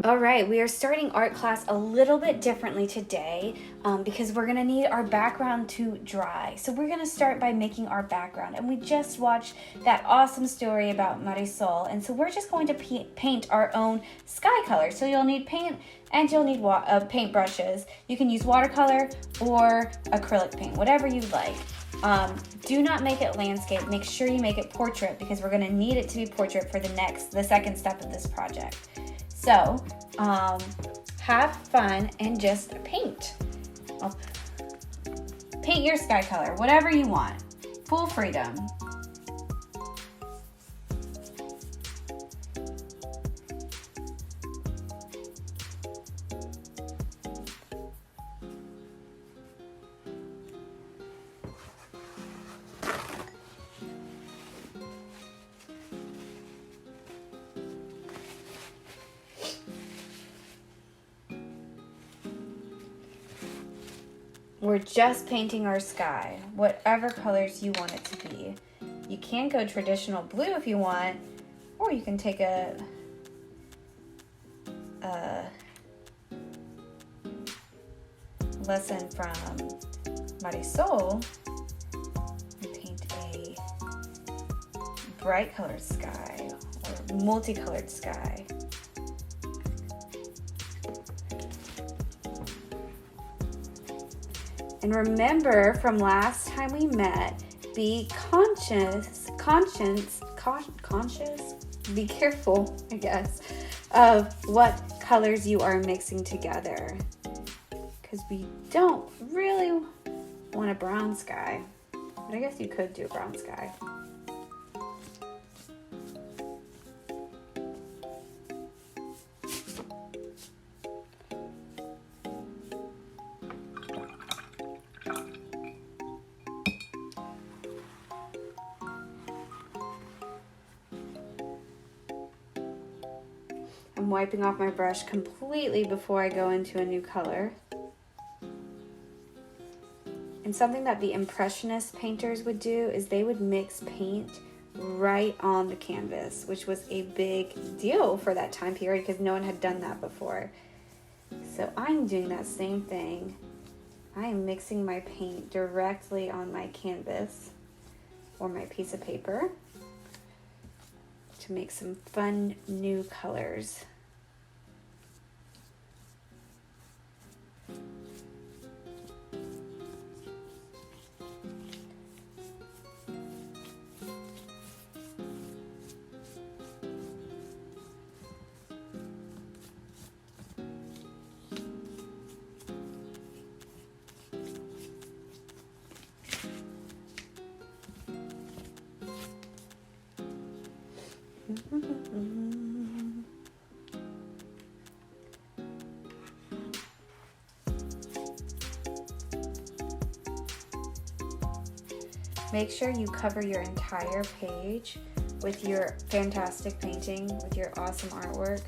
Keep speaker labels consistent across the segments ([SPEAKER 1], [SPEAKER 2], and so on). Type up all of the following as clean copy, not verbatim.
[SPEAKER 1] All right, we are starting art class a little bit differently today because we're gonna need our background to dry. So we're gonna start by making our background, and we just watched that awesome story about Marisol, and so we're just going to paint our own sky color. So you'll need paint and you'll need paint brushes. You can use watercolor or acrylic paint, whatever you like. Do not make it landscape. Make sure you make it portrait because we're gonna need it to be portrait for the second step of this project. So, have fun and just paint. Paint your sky color, whatever you want. Full freedom. We're just painting our sky, whatever colors you want it to be. You can go traditional blue if you want, or you can take a lesson from Marisol and paint a bright colored sky or multicolored sky. And remember from last time we met, be conscious, be careful, I guess, of what colors you are mixing together. Because we don't really want a brown sky. But I guess you could do a brown sky. I'm wiping off my brush completely before I go into a new color. And something that the Impressionist painters would do is they would mix paint right on the canvas, which was a big deal for that time period because no one had done that before. So I'm doing that same thing. I am mixing my paint directly on my canvas or my piece of paper to make some fun new colors. Make sure you cover your entire page with your fantastic painting, with your awesome artwork.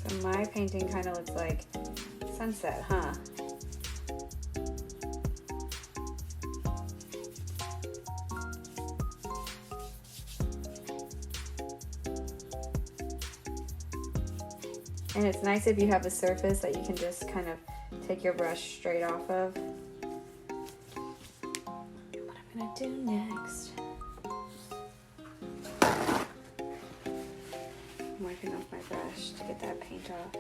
[SPEAKER 1] So my painting kind of looks like sunset, huh? And it's nice if you have a surface that you can just kind of take your brush straight off of. What I'm gonna do next, wipe wiping off my brush to get that paint off.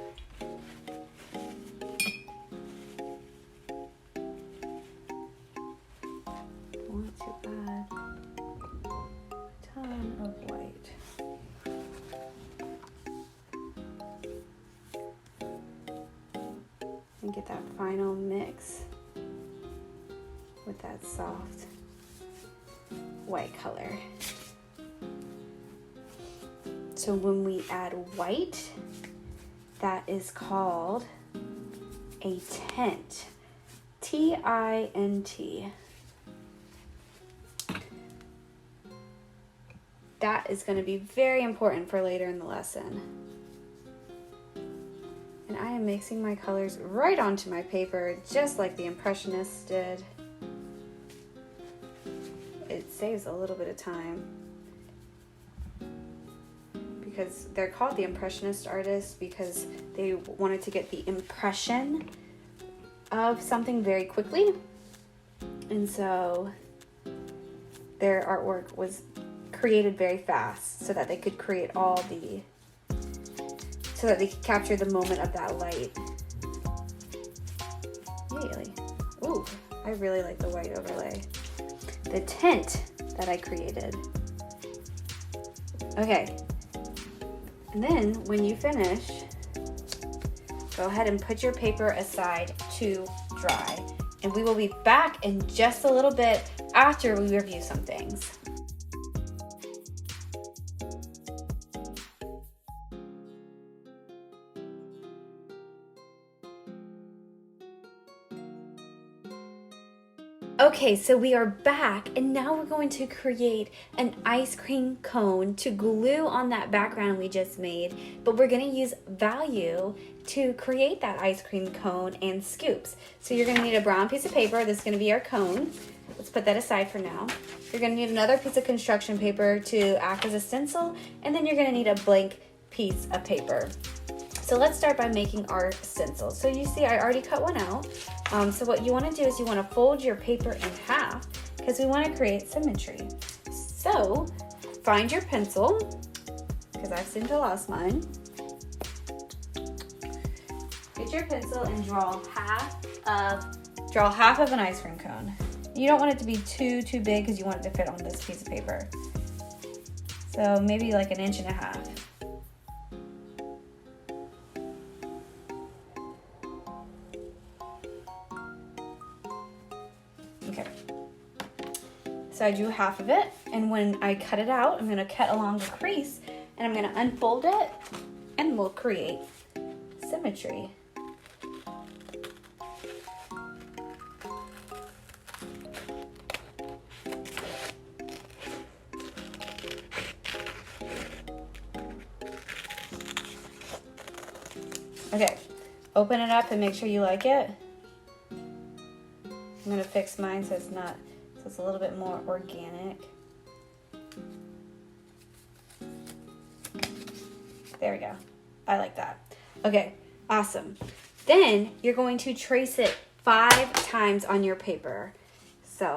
[SPEAKER 1] I want to add a ton of white. And get that final mix with that soft white color. So when we add white, that is called a tint. T-I-N-T. That is going to be very important for later in the lesson. And I am mixing my colors right onto my paper, just like the Impressionists did. It saves a little bit of time, because they're called the Impressionist artists because they wanted to get the impression of something very quickly. And so their artwork was created very fast so that they could create so that they could capture the moment of that light. Immediately. Ooh, I really like the white overlay. The tint that I created. Okay. And then when you finish, go ahead and put your paper aside to dry. And we will be back in just a little bit after we review some things. Okay, so we are back, and now we're going to create an ice cream cone to glue on that background we just made, but we're going to use value to create that ice cream cone and scoops. So you're going to need a brown piece of paper. This is going to be our cone. Let's put that aside for now. You're going to need another piece of construction paper to act as a stencil, and then you're going to need a blank piece of paper. So let's start by making our stencil. So you see I already cut one out. So what you want to do is you want to fold your paper in half because we want to create symmetry. So find your pencil, because I've seemed to lost mine. Get your pencil and draw half of an ice cream cone. You don't want it to be too big because you want it to fit on this piece of paper. So maybe like 1.5 inches. Okay, so I drew half of it, and when I cut it out, I'm going to cut along the crease, and I'm going to unfold it, and we'll create symmetry. Okay, open it up and make sure you like it. I'm gonna fix mine so it's a little bit more organic. There we go. I like that. Okay, awesome. Then you're going to trace it 5 times on your paper. So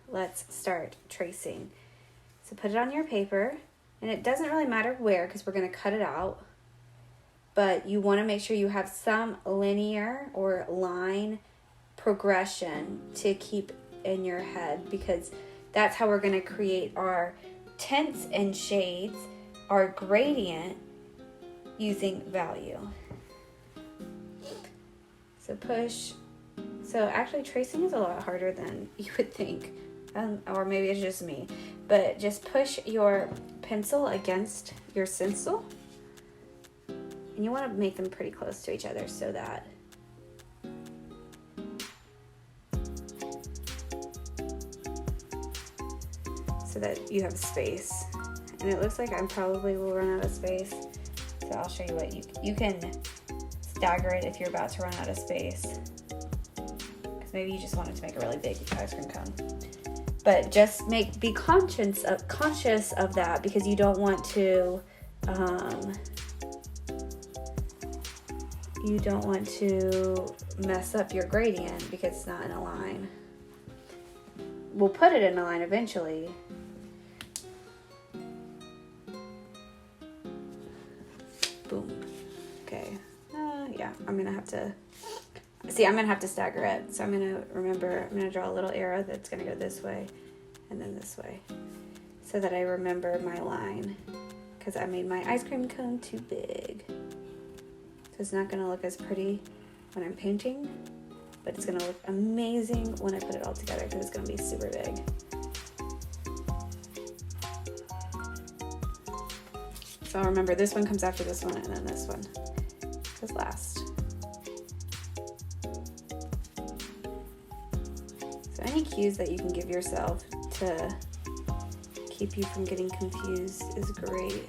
[SPEAKER 1] let's start tracing. So put it on your paper, and it doesn't really matter where because we're gonna cut it out, but you wanna make sure you have some linear or line progression to keep in your head, because that's how we're going to create our tints and shades, our gradient, using value. So push. So actually tracing is a lot harder than you would think, or maybe it's just me, but just push your pencil against your stencil, and you want to make them pretty close to each other so that you have space. And it looks like I probably will run out of space, so I'll show you what you can stagger it if you're about to run out of space, because maybe you just wanted to make a really big ice cream cone. But just be conscious of that, because you don't want to mess up your gradient because it's not in a line. We'll put it in a line eventually. yeah, I'm gonna have to, see, I'm gonna have to stagger it. So I'm gonna draw a little arrow that's gonna go this way and then this way so that I remember my line, because I made my ice cream cone too big. So it's not gonna look as pretty when I'm painting, but it's gonna look amazing when I put it all together because it's gonna be super big. So I'll remember this one comes after this one, and then this one goes last. So any cues that you can give yourself to keep you from getting confused is great.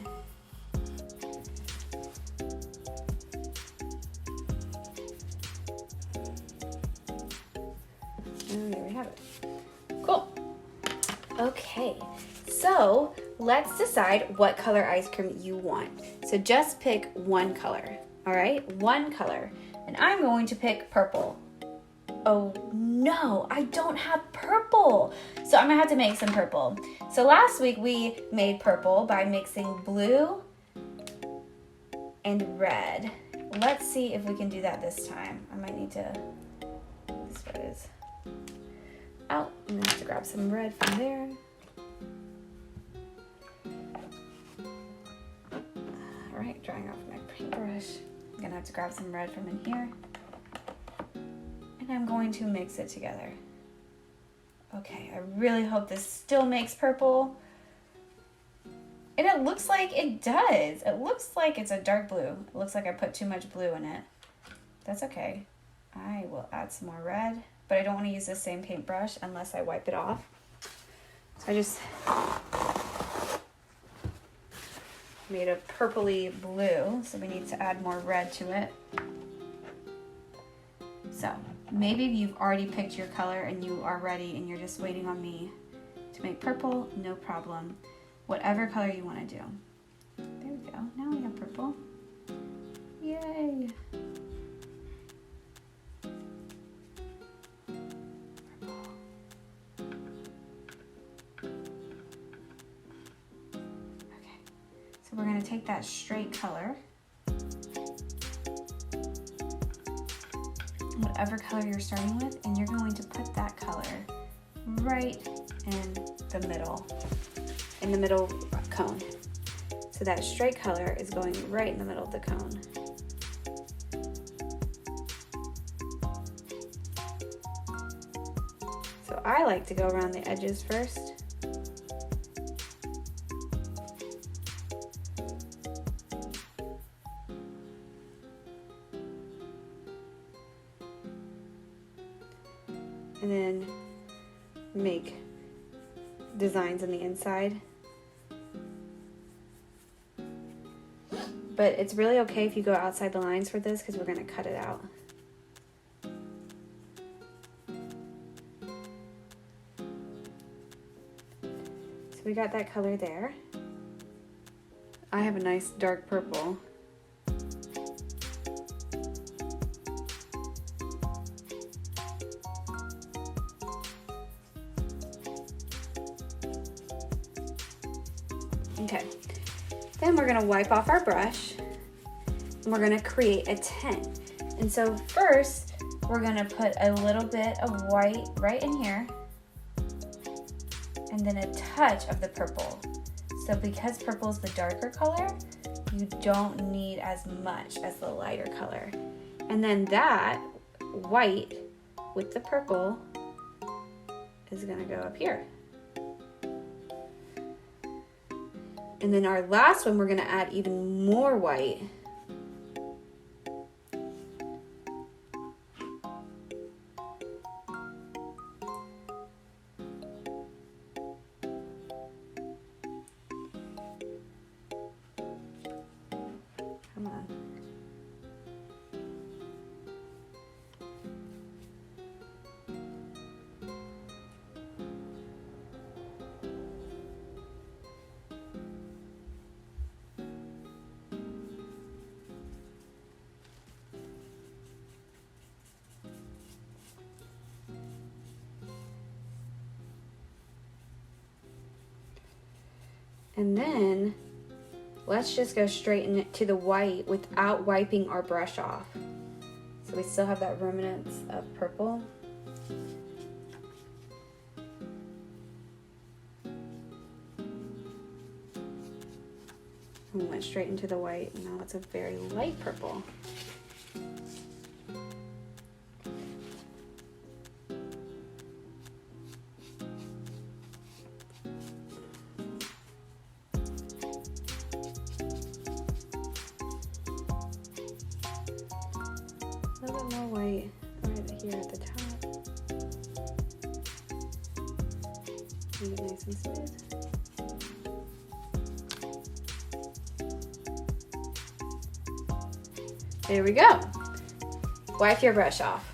[SPEAKER 1] And there we have it. Cool. Okay, so let's decide what color ice cream you want. So just pick one color, all right? One color. And I'm going to pick purple. Oh no, I don't have purple. So I'm gonna have to make some purple. So last week we made purple by mixing blue and red. Let's see if we can do that this time. I might need to, this red is out. I'm gonna have to grab some red from there. All right, drying off my paintbrush. I'm gonna have to grab some red from in here. And I'm going to mix it together. Okay, I really hope this still makes purple. And it looks like it does. It looks like it's a dark blue. It looks like I put too much blue in it. That's okay. I will add some more red, but I don't want to use the same paintbrush unless I wipe it off. So I just made a purpley blue, so we need to add more red to it. So maybe you've already picked your color and you are ready and you're just waiting on me to make purple, no problem. Whatever color you want to do. There we go, now we have purple. Yay! Purple. Okay, so we're going to take that straight color, whatever color you're starting with, and you're going to put that color right in the middle cone. So that straight color is going right in the middle of the cone. So I like to go around the edges first. And then make designs on the inside. But it's really okay if you go outside the lines for this because we're going to cut it out. So we got that color there. I have a nice dark purple. Okay, then we're gonna wipe off our brush and we're gonna create a tent. And so first, we're gonna put a little bit of white right in here and then a touch of the purple. So because purple is the darker color, you don't need as much as the lighter color. And then that white with the purple is gonna go up here. And then our last one, we're gonna add even more white. Come on. And then let's just go straight into the white without wiping our brush off. So we still have that remnants of purple. We went straight into the white. Now it's a very light purple. A little bit more white right here at the top. Make it nice and smooth. There we go. Wipe your brush off.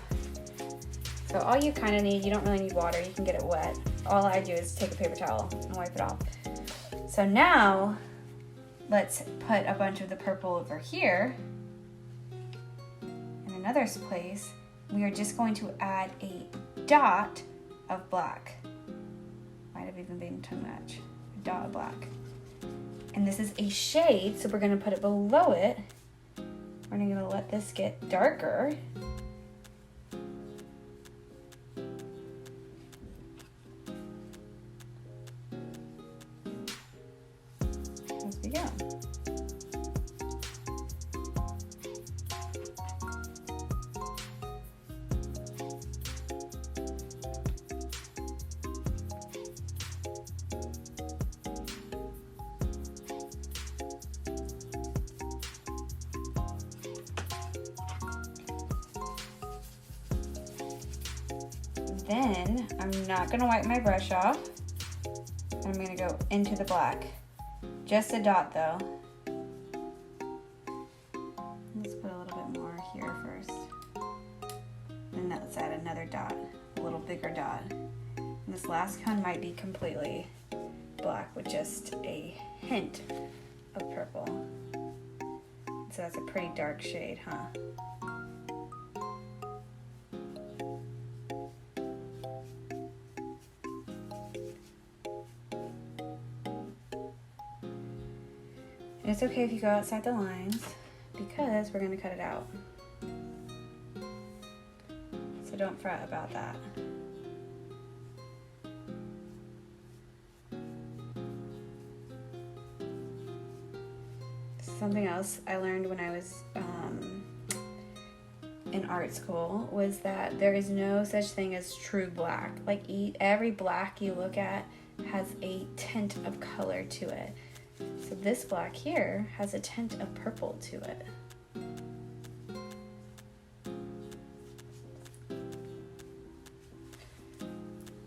[SPEAKER 1] So all you kind of need, you don't really need water, you can get it wet. All I do is take a paper towel and wipe it off. So now, let's put a bunch of the purple over here. In another place, we are just going to add a dot of black. Might have even been too much. A dot of black. And this is a shade, so we're gonna put it below it. We're gonna let this get darker. As we go. Then I'm not gonna wipe my brush off. I'm gonna go into the black. Just a dot though. Let's put a little bit more here first. And let's add another dot, a little bigger dot. And this last cone might be completely black with just a hint of purple. So that's a pretty dark shade, huh? And it's okay if you go outside the lines because we're gonna cut it out. So don't fret about that. Something else I learned when I was in art school was that there is no such thing as true black. Like every black you look at has a tint of color to it. So this black here has a tint of purple to it.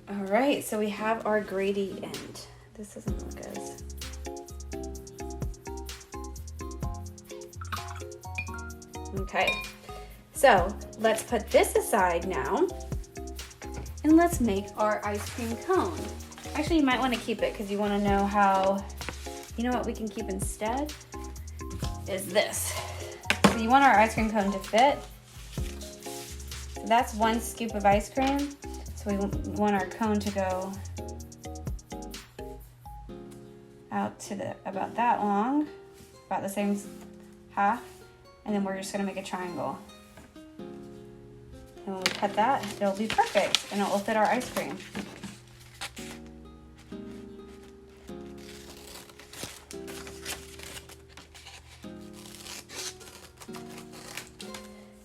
[SPEAKER 1] All right, so we have our gradient. This doesn't look as... Okay, so let's put this aside now and let's make our ice cream cone. Actually, you might want to keep it because you want to know how... You know what we can keep instead? Is this. So you want our ice cream cone to fit. So that's 1 scoop of ice cream. So we want our cone to go out to about that long, about the same half. And then we're just gonna make a triangle. And when we cut that, it'll be perfect and it will fit our ice cream.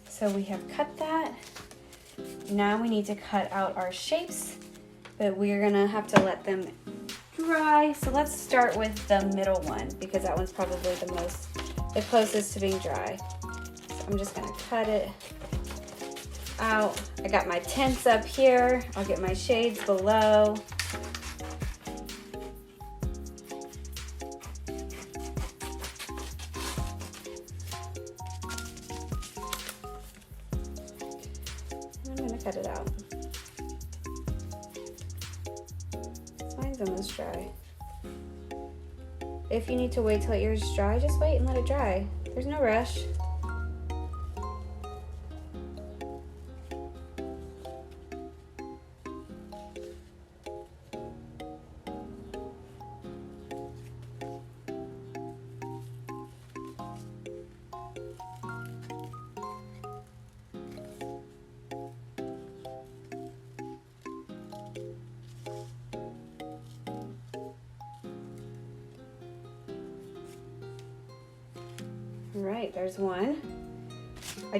[SPEAKER 1] So we have cut that. Now we need to cut out our shapes, but we're gonna have to let them dry. So let's start with the middle one because that one's probably the closest to being dry. So I'm just gonna cut it out. I got my tints up here. I'll get my shades below. I'm gonna cut it out. Mine's almost dry. If you need to wait till yours is dry, just wait and let it dry. There's no rush. All right, there's one. I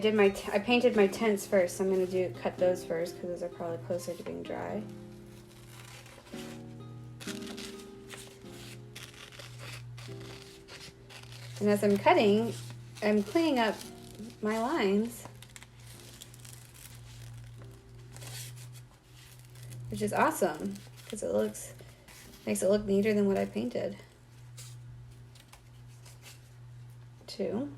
[SPEAKER 1] painted my tents first, so I'm gonna cut those first because those are probably closer to being dry. And as I'm cutting, I'm cleaning up my lines, which is awesome because it makes it look neater than what I painted. 2.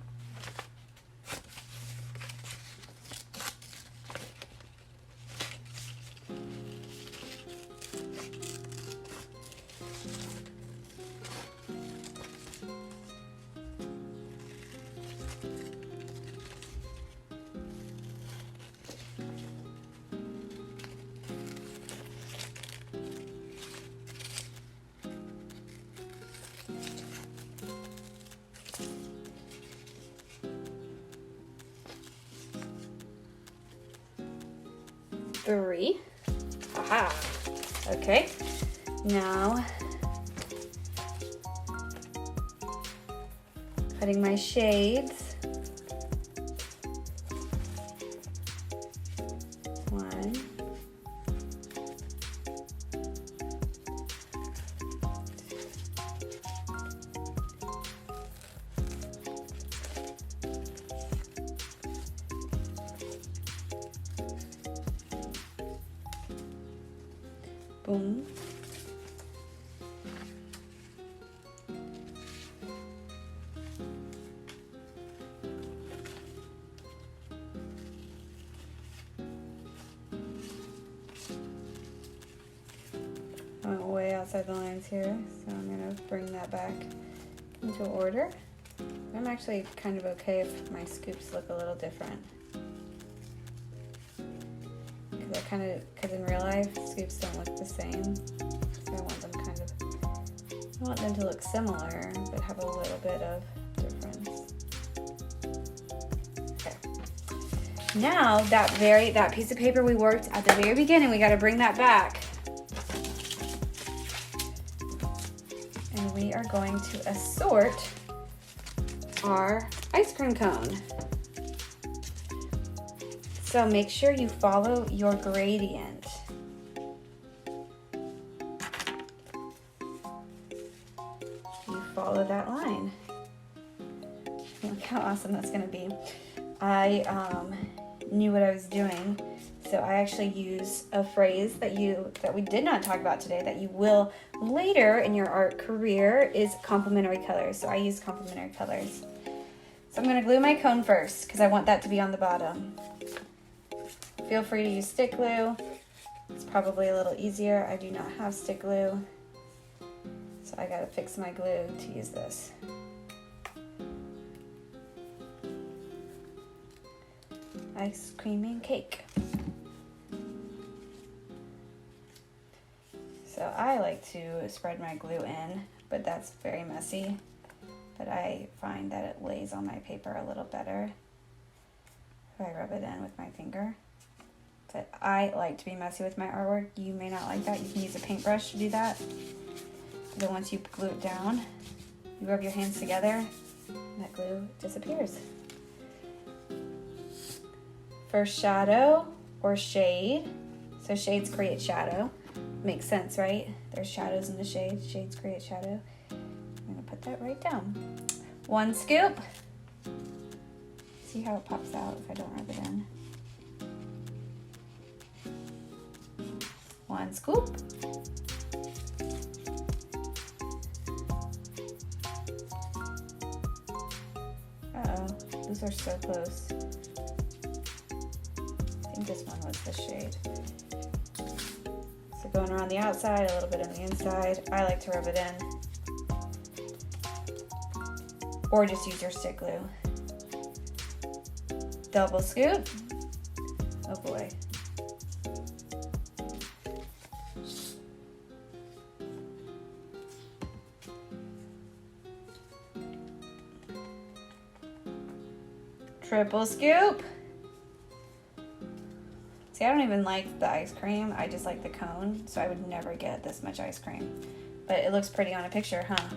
[SPEAKER 1] Three. Aha. Okay. Now, cutting my shades. 1. Boom. I went way outside the lines here, so I'm going to bring that back into order. I'm actually kind of okay if my scoops look a little different. Because in real life, scoops don't look the same. So I want them to look similar, but have a little bit of difference. Okay. Now that piece of paper we worked at the very beginning, we got to bring that back. And we are going to assort our ice cream cone. So make sure you follow your gradient. You follow that line. Look how awesome that's gonna be. I knew what I was doing, so I actually use a phrase that we did not talk about today that you will later in your art career is complementary colors. So I use complementary colors. So I'm gonna glue my cone first because I want that to be on the bottom. Feel free to use stick glue. It's probably a little easier. I do not have stick glue, so I gotta fix my glue to use this. Ice cream and cake. So I like to spread my glue in, but that's very messy. But I find that it lays on my paper a little better if I rub it in with my finger. But I like to be messy with my artwork. You may not like that. You can use a paintbrush to do that. But once you glue it down, you rub your hands together, and that glue disappears. For shadow or shade, so shades create shadow. Makes sense, right? There's shadows in the shades. Shades create shadow. I'm gonna put that right down. 1 scoop. See how it pops out if I don't rub it in. 1 scoop. Uh-oh, those are so close. I think this one was the shade. So going around the outside, a little bit on the inside. I like to rub it in. Or just use your stick glue. Double scoop. Oh boy. Triple scoop. See, I don't even like the ice cream. I just like the cone, so I would never get this much ice cream. But it looks pretty on a picture, huh?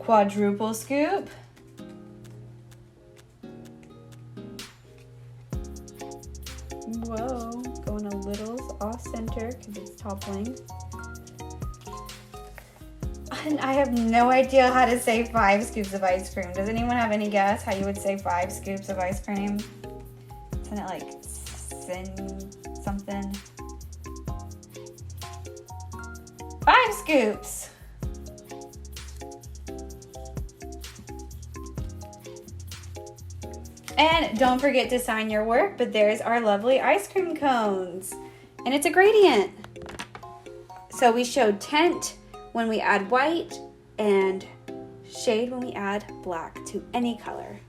[SPEAKER 1] quadruple scoop. Whoa, going a little off center because it's toppling. And I have no idea how to say 5 scoops of ice cream. Does anyone have any guess how you would say 5 scoops of ice cream? Isn't it like something? 5 scoops. And don't forget to sign your work, but there's our lovely ice cream cones. And it's a gradient. So we showed tint when we add white and shade when we add black to any color.